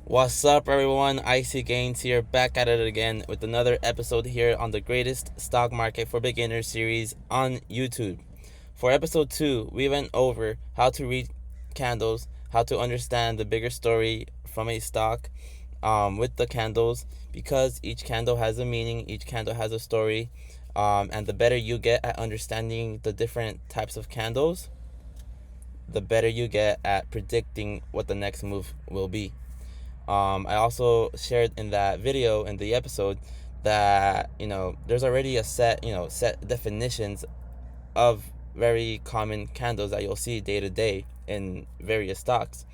What's up, everyone? Icy Gains here, back at it again with another episode here on the Greatest Stock Market for Beginners series on YouTube. For episode 2, we went over how to read candles, how to understand the bigger story from a stock with the candles, because each candle has a meaning, each candle has a story, and the better you get at understanding the different types of candles, the better you get at predicting what the next move will be. I also shared in that video in the episode that there's already a set definitions of very common candles that you'll see day to day in various stocks.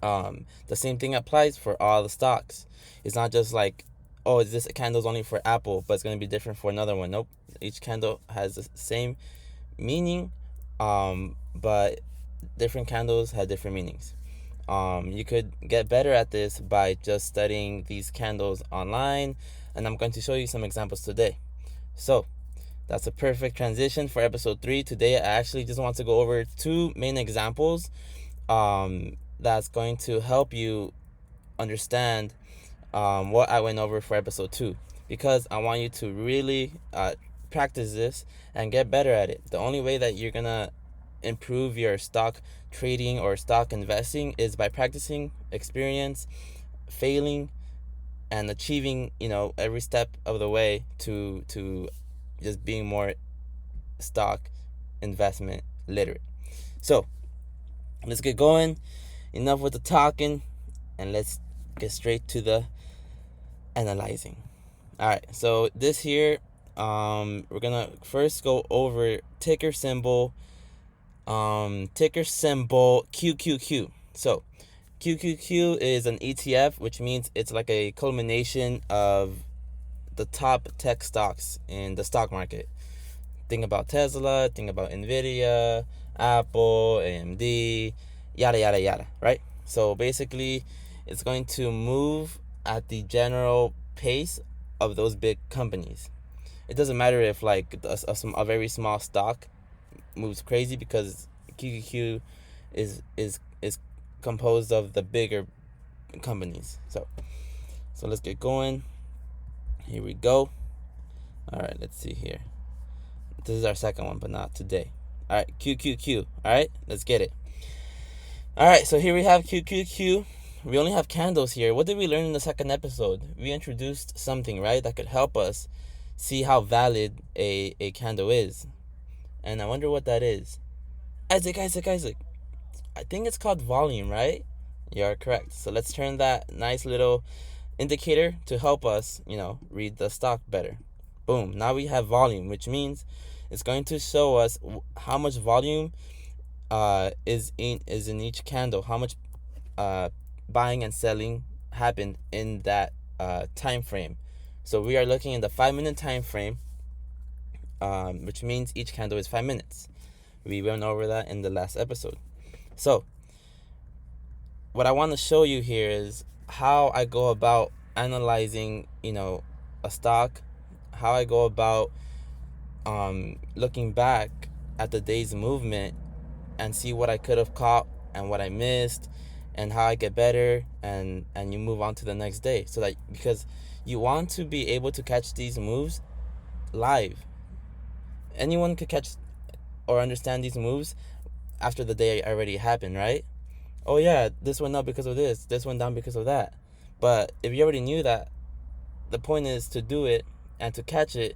The same thing applies for all the stocks. It's not just like, oh, is this candle's only for Apple, but it's going to be different for another one. Nope. Each candle has the same meaning, but different candles have different meanings. You could get better at this by just studying these candles online, and I'm going to show you some examples today. So that's a perfect transition for episode 3. Today I actually just want to go over 2 main examples that's going to help you understand what I went over for episode 2, because I want you to really practice this and get better at it. The only way that you're gonna improve your stock trading or stock investing is by practicing, experience, failing, and achieving every step of the way to just being more stock investment literate. So let's get going. Enough with the talking, and let's get straight to the analyzing. All right, so this here, we're gonna first go over ticker symbol QQQ. So QQQ is an ETF, which means it's like a culmination of the top tech stocks in the stock market. Think about Tesla, think about Nvidia, Apple, AMD, yada yada yada, right? So basically it's going to move at the general pace of those big companies. It doesn't matter if like a very small stock moves crazy, because QQQ is composed of the bigger companies. So let's get going. Here we go. All right, let's see here. This is our second one, but not today. All right, QQQ. All right, let's get it. All right, so here we have QQQ. We only have candles here. What did we learn in the second episode? We introduced something, right, that could help us see how valid a candle is. And I wonder what that is. Isaac. I think it's called volume, right? You're correct. So let's turn that nice little indicator to help us, read the stock better. Boom. Now we have volume, which means it's going to show us how much volume is in each candle, how much buying and selling happened in that time frame. So we are looking in the 5-minute time frame, which means each candle is 5 minutes. We went over that in the last episode. So what I want to show you here is how I go about analyzing, a stock, how I go about looking back at the day's movement and see what I could have caught and what I missed, and how I get better, and you move on to the next day. So that, because you want to be able to catch these moves live. Anyone could catch or understand these moves after the day already happened, right? Oh yeah, this went up because of this went down because of that. But if you already knew that, the point is to do it and to catch it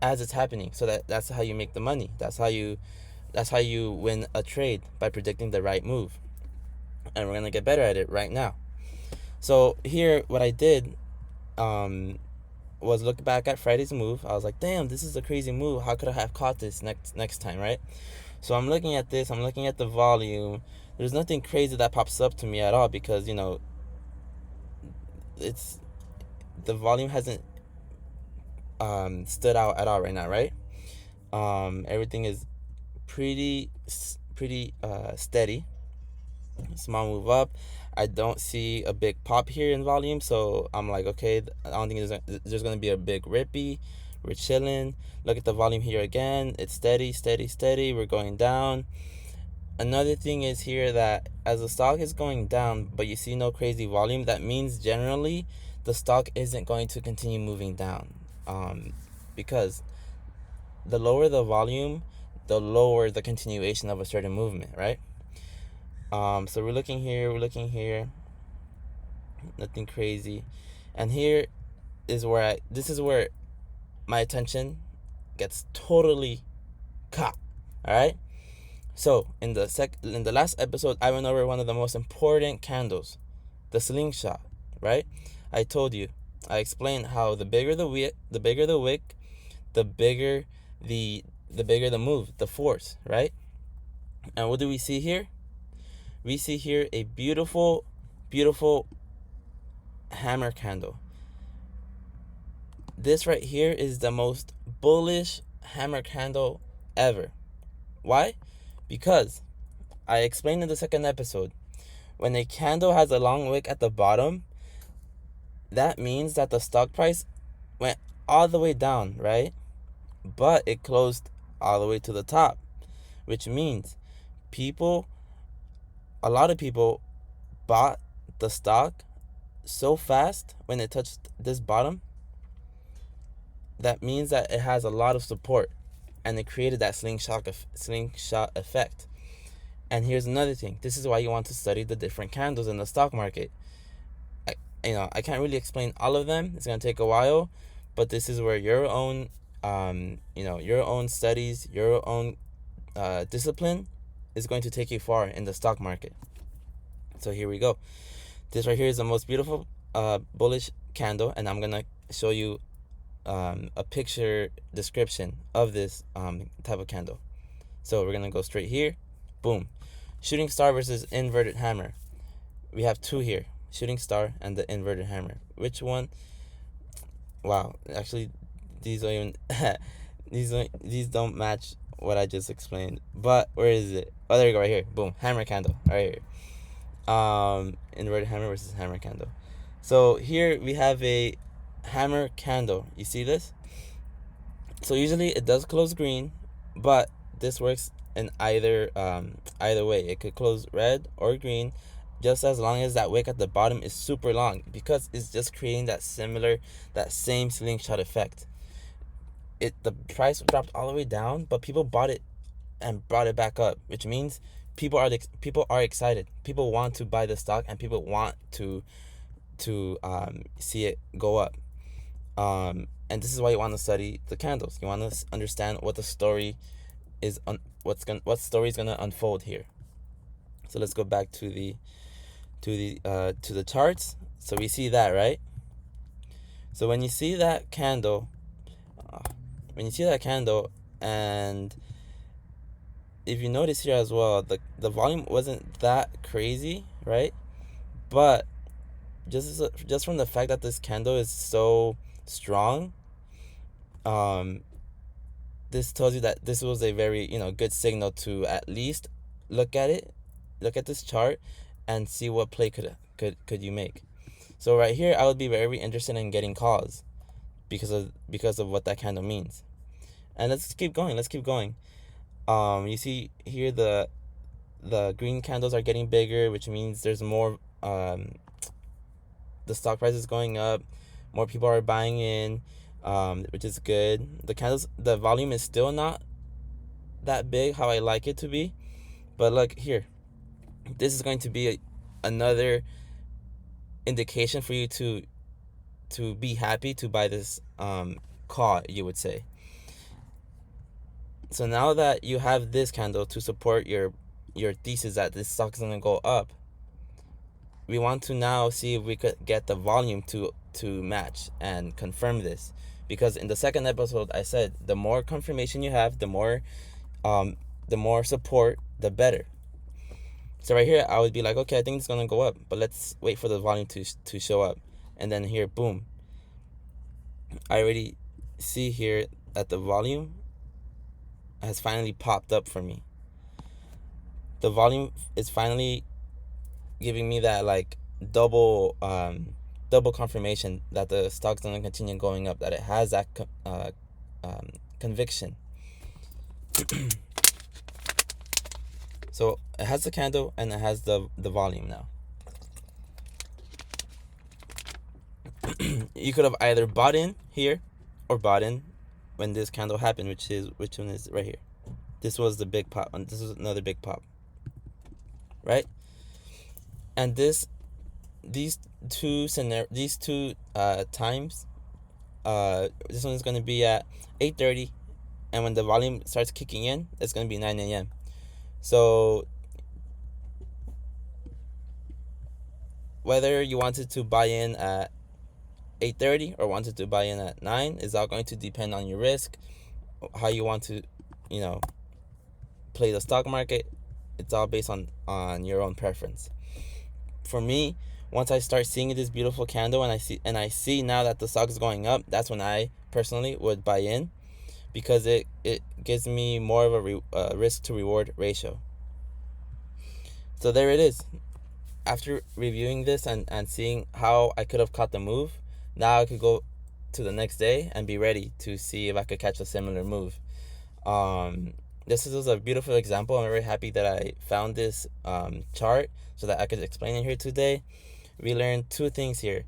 as it's happening. So that's how you make the money. That's how you win a trade, by predicting the right move. And we're gonna get better at it right now. So here, what I did was look back at Friday's move. I was like, damn, this is a crazy move. How could I have caught this next time, right? So I'm looking at this. I'm looking at the volume. There's nothing crazy that pops up to me at all, because it's the volume hasn't stood out at all right now, right? Everything is pretty steady. Small move up. I don't see a big pop here in volume, so I'm like, okay, I don't think there's going to be a big rippy. We're chilling. Look at the volume here again. It's steady. We're going down. Another thing is here that as the stock is going down, but you see no crazy volume, that means generally the stock isn't going to continue moving down. Because the lower the volume, the lower the continuation of a certain movement, right? So we're looking here, nothing crazy. And here is where this is where my attention gets totally caught. All right. So in the last episode, I went over one of the most important candles, the slingshot, right? I told you, I explained how the bigger the wick, the bigger the bigger the move, the force, right? And what do we see here? We see here a beautiful, beautiful hammer candle. This right here is the most bullish hammer candle ever. Why? Because I explained in the second episode, when a candle has a long wick at the bottom, that means that the stock price went all the way down, right? But it closed all the way to the top, which means a lot of people bought the stock so fast when it touched this bottom. That means that it has a lot of support, and it created that slingshot effect. And here's another thing. This is why you want to study the different candles in the stock market. I can't really explain all of them. It's gonna take a while, but this is where your own, your own studies, your own discipline is going to take you far in the stock market. So here we go. This right here is the most beautiful bullish candle, and I'm gonna show you a picture description of this type of candle. So we're gonna go straight here. Boom. Shooting star versus inverted hammer. We have two here, shooting star and the inverted hammer. Which one? Wow, actually these don't even these don't match what I just explained. But where is it? Oh, there you go, right here. Boom, hammer candle right here. Inverted hammer versus hammer candle. So here we have a hammer candle. You see this? So usually it does close green, but this works in either way. It could close red or green, just as long as that wick at the bottom is super long, because it's just creating that same slingshot effect. The price dropped all the way down, but people bought it and brought it back up, which means people are excited. People want to buy the stock, and people want to see it go up. And this is why you want to study the candles. You want to understand what the story is, what story is gonna unfold here. So let's go back to the charts. So we see that, right? So when you see that candle, and if you notice here as well, the volume wasn't that crazy, right? But just from the fact that this candle is so strong, this tells you that this was a very good signal to at least look at this chart and see what play could you make. So right here, I would be very interested in getting calls because of what that candle means. And let's keep going. You see here the green candles are getting bigger, which means there's more. The stock price is going up. More people are buying in, which is good. The volume is still not that big how I like it to be, but look here. This is going to be another indication for you to be happy to buy this call, you would say. So now that you have this candle to support your thesis that this stock is going to go up, we want to now see if we could get the volume to match and confirm this. Because in the second episode, I said the more confirmation you have, the more support, the better. So right here, I would be like, okay, I think it's gonna go up, but let's wait for the volume to show up. And then here, boom, I already see here that the volume has finally popped up for me. The volume is finally giving me that like double confirmation that the stock's gonna continue going up, that it has that So it has the candle and it has the volume now. You could have either bought in here or bought in when this candle happened, which one is right here. This was the big pop, and this is another big pop, right? And these two times, this one is going to be at 8:30, and when the volume starts kicking in, it's going to be 9 a.m. So whether you wanted to buy in at 8:30 or wanted to buy in at 9 is all going to depend on your risk, how you want to, play the stock market. It's all based on your own preference. For me, once I start seeing this beautiful candle and I see now that the stock is going up, that's when I personally would buy in, because it gives me more of a risk to reward ratio. So there it is. After reviewing this and seeing how I could have caught the move, now I could go to the next day and be ready to see if I could catch a similar move. This is a beautiful example. I'm very happy that I found this chart so that I could explain it here today. We learned two things here: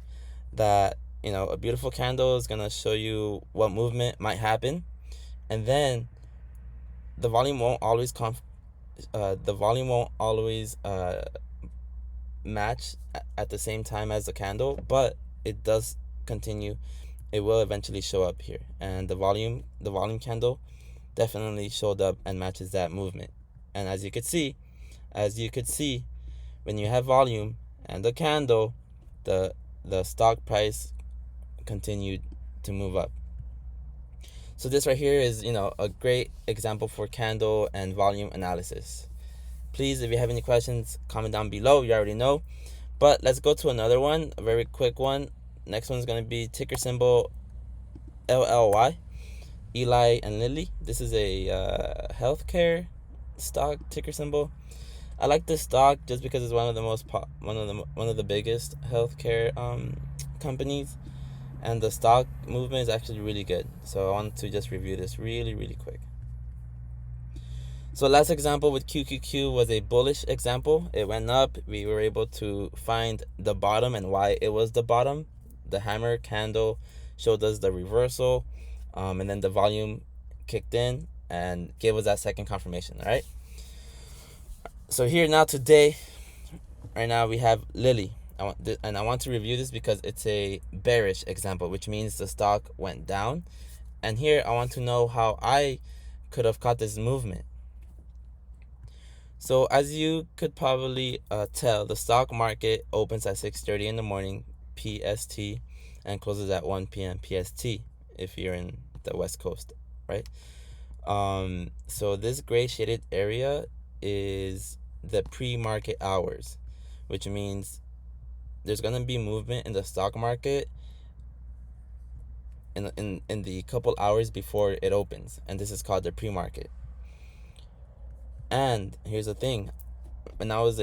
that a beautiful candle is gonna show you what movement might happen, and then the volume won't always match at the same time as the candle, but it does continue. It will eventually show up here, and the volume candle definitely showed up and matches that movement. And as you could see, when you have volume and the candle, the stock price continued to move up. So this right here is a great example for candle and volume analysis. Please, if you have any questions, comment down below. You already know. But let's go to another one, a very quick one. Next one's going to be ticker symbol LLY, Eli and Lilly. This is a healthcare stock ticker symbol. I like this stock just because it's one of the biggest healthcare companies, and the stock movement is actually really good. So I want to just review this really, really quick. So last example with QQQ was a bullish example. It went up. We were able to find the bottom and why it was the bottom. The hammer candle showed us the reversal, and then the volume kicked in and gave us that second confirmation. All right. So here now today, right now we have Lilly. I want to review this because it's a bearish example, which means the stock went down. And here I want to know how I could have caught this movement. So as you could probably tell, the stock market opens at 6:30 in the morning PST and closes at 1 p.m. PST if you're in the West Coast, right? So this gray shaded area is the pre-market hours, which means there's gonna be movement in the stock market in the couple hours before it opens, and this is called the pre-market. And here's the thing: when I was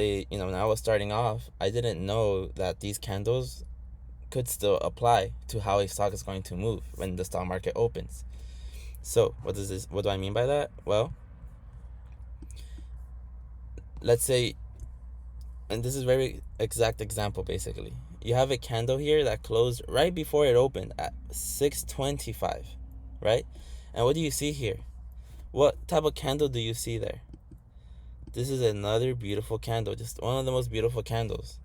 starting off, I didn't know that these candles could still apply to how a stock is going to move when the stock market opens. So what do I mean by that? Well, let's say, and this is a very exact example, basically. You have a candle here that closed right before it opened at 6:25, right? And what do you see here? What type of candle do you see there? This is another beautiful candle, just one of the most beautiful candles.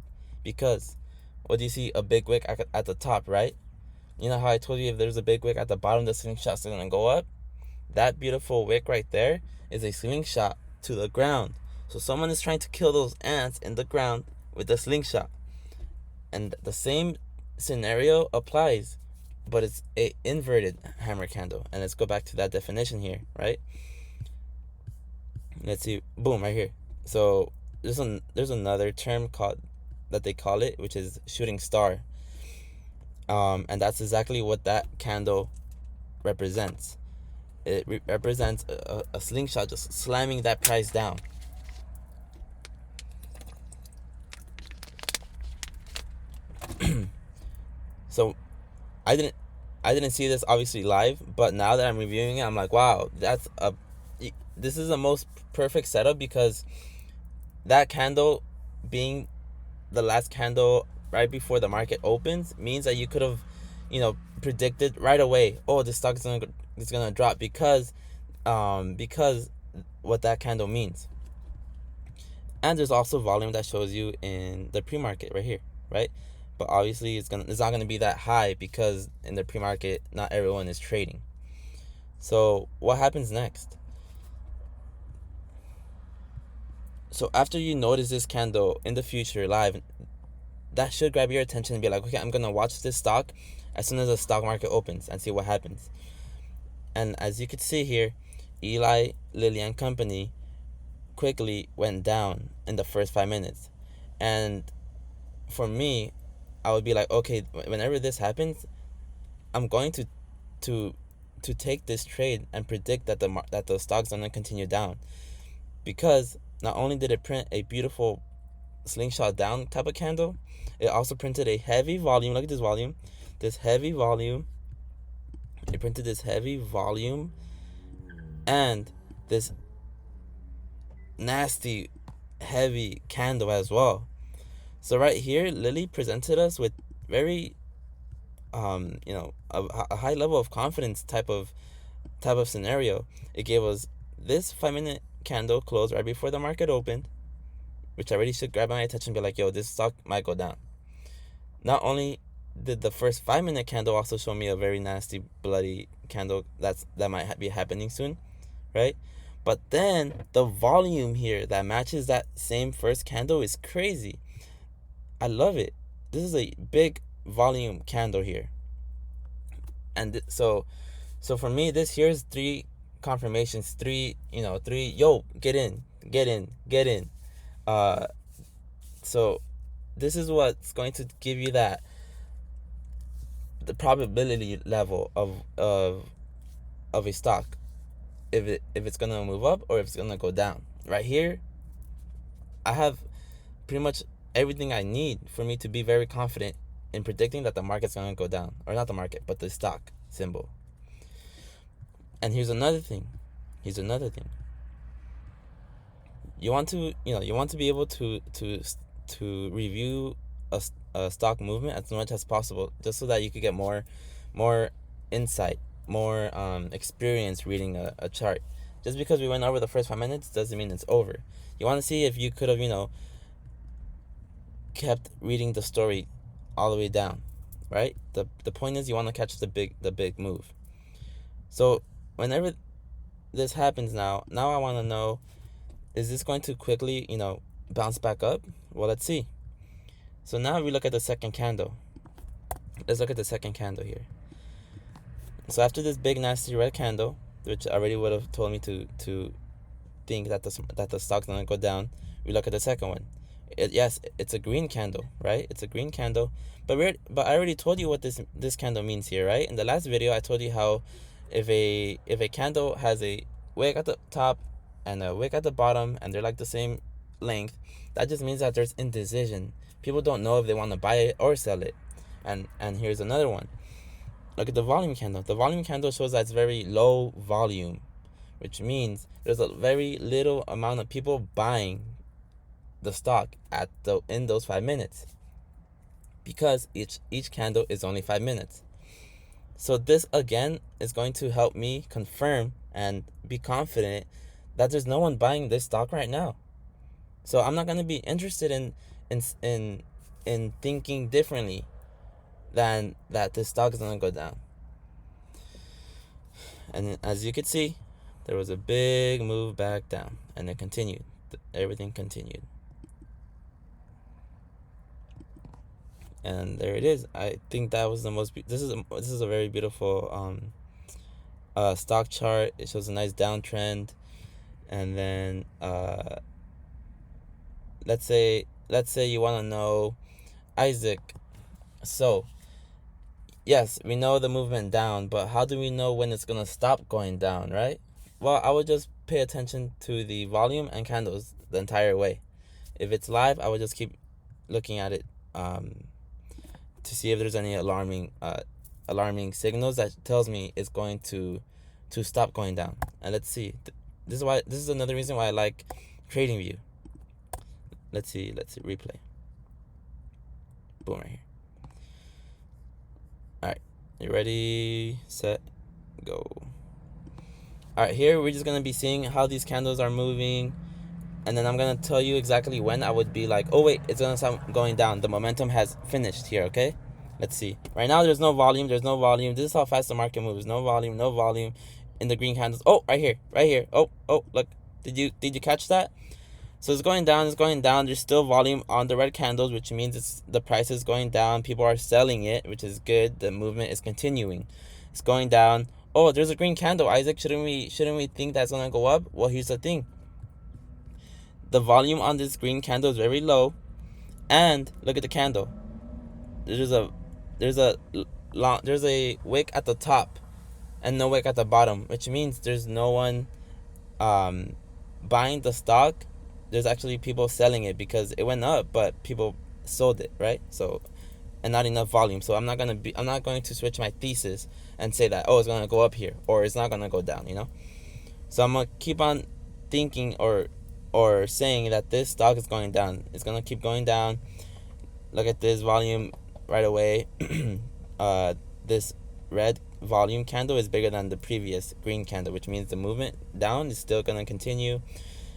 Because what do you see? A big wick at the top, right? You know how I told you if there's a big wick at the bottom, the slingshot's gonna go up? That beautiful wick right there is a slingshot to the ground. So someone is trying to kill those ants in the ground with a slingshot. And the same scenario applies, but it's a inverted hammer candle. And let's go back to that definition here, right? Let's see, boom, right here. So there's another term that they call it, which is shooting star. And that's exactly what that candle represents. It represents a slingshot just slamming that price down. So I didn't see this obviously live, but now that I'm reviewing it, I'm like, wow, this is the most perfect setup, because that candle being the last candle right before the market opens means that you could have, predicted right away, oh, the stock is gonna drop because what that candle means. And there's also volume that shows you in the pre-market right here, right? But obviously it's not gonna be that high because in the pre-market not everyone is trading. So what happens next? So after you notice this candle in the future live, that should grab your attention and be like, okay, I'm gonna watch this stock as soon as the stock market opens and see what happens. And as you can see here, Eli Lilly and Company quickly went down in the first 5 minutes. And for me, I would be like, okay, whenever this happens, I'm going to take this trade and predict that the stock's gonna continue down, because not only did it print a beautiful slingshot down type of candle, it also printed a heavy volume. Look at this volume, this heavy volume. It printed this heavy volume and this nasty heavy candle as well. So right here, Lilly presented us with very a high level of confidence type of scenario. It gave us this 5 minute candle close right before the market opened, which already should grab my attention and be like, yo, this stock might go down. Not only did the first 5 minute candle also show me a very nasty bloody candle that might be happening soon, right? But then the volume here that matches that same first candle is crazy. I love it. This is a big volume candle here. And so for me, this here's three confirmations, three, yo, get in. So this is what's going to give you the probability level of a stock, if it's gonna move up or if it's gonna go down. Right here, I have pretty much everything I need for me to be very confident in predicting that the market's gonna go down, or not the market, but the stock symbol. And here's another thing. You want to be able to review a stock movement as much as possible, just so that you could get more insight, more experience reading a chart. Just because we went over the first 5 minutes doesn't mean it's over. You want to see if you could have kept reading the story all the way down, right? The point is you want to catch the big move. So whenever this happens, now I want to know, is this going to quickly bounce back up? Well, let's see. So now we look at the second candle. Let's look at the second candle here. So after this big nasty red candle, which already would have told me to think that the stock's gonna go down, we look at the second one. Yes, it's a green candle, right? It's a green candle, but I already told you what this candle means here, right? In the last video, I told you how if a candle has a wick at the top and a wick at the bottom, and they're like the same length, that just means that there's indecision. People don't know if they want to buy it or sell it. And here's another one. Look at the volume candle. The volume candle shows that it's very low volume, which means there's a very little amount of people buying the stock in those 5 minutes, because each candle is only 5 minutes. So this again is going to help me confirm and be confident that there's no one buying this stock right now. So I'm not going to be interested in thinking differently than that this stock is going to go down. And as you could see, there was a big move back down, and it continued. Everything continued. And there it is. I think that was the most. This is a very beautiful stock chart. It shows a nice downtrend, and then let's say you want to know, Isaac. So yes, we know the movement down, but how do we know when it's gonna stop going down, right? Well, I would just pay attention to the volume and candles the entire way. If it's live, I would just keep looking at it to see if there's any alarming signals that tells me it's going to stop going down. And let's see. This is another reason why I like TradingView. Let's see replay. Boom, right here. All right, you ready, set, go. All right, here we're just gonna be seeing how these candles are moving, and then I'm gonna tell you exactly when I would be like, oh wait, it's gonna start going down, the momentum has finished here. Okay, let's see. Right now there's no volume. This is how fast the market moves. No volume in the green candles. Oh, right here. Oh, look, did you catch that? So it's going down. There's still volume on the red candles, which means the price is going down. People are selling it, which is good. The movement is continuing. It's going down. Oh, there's a green candle, Isaac. Shouldn't we think that's gonna go up? Well, here's the thing. The volume on this green candle is very low, and look at the candle. There's a wick at the top, and no wick at the bottom, which means there's no one buying the stock. There's actually people selling it because it went up, but people sold it, right? So, and not enough volume. So I'm not going to switch my thesis and say that, oh, it's gonna go up here or it's not gonna go down, So I'm gonna keep on thinking or saying that this stock is going down. It's gonna keep going down. Look at this volume right away. This red volume candle is bigger than the previous green candle, which means the movement down is still gonna continue.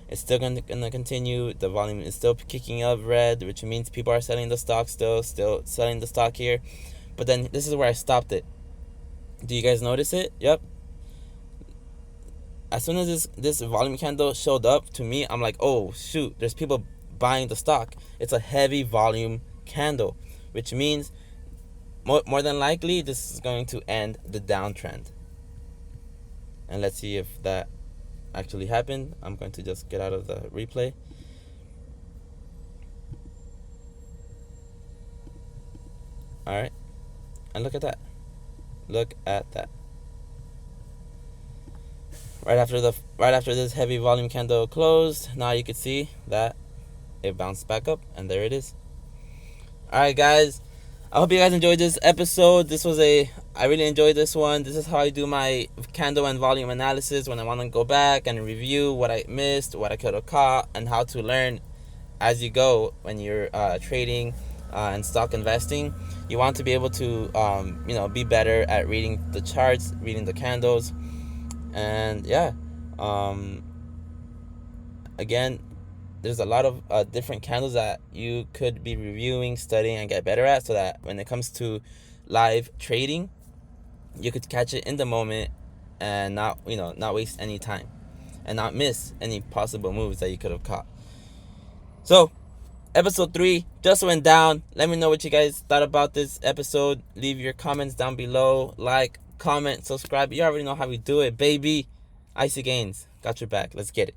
It's still gonna continue. The volume is still kicking up red, which means people are selling the stock still selling the stock here. But then this is where I stopped it. Do you guys notice it? Yep. As soon as this volume candle showed up to me, I'm like, oh shoot, there's people buying the stock. It's a heavy volume candle, which means more than likely this is going to end the downtrend. And let's see if that actually happened. I'm going to just get out of the replay. All right, and look at that. Right after this heavy volume candle closed, now you can see that it bounced back up, and there it is. All right, guys, I hope you guys enjoyed this episode. I really enjoyed this one. This is how I do my candle and volume analysis when I want to go back and review what I missed, what I could have caught, and how to learn as you go when you're trading and stock investing. You want to be able to be better at reading the charts, reading the candles, and again, there's a lot of different candles that you could be reviewing, studying, and get better at, so that when it comes to live trading, you could catch it in the moment and not waste any time and not miss any possible moves that you could have caught. So, episode 3 just went down. Let me know what you guys thought about this episode. Leave your comments down below. Like, comment, subscribe. You already know how we do it, baby. Icy Gains, got your back. Let's get it.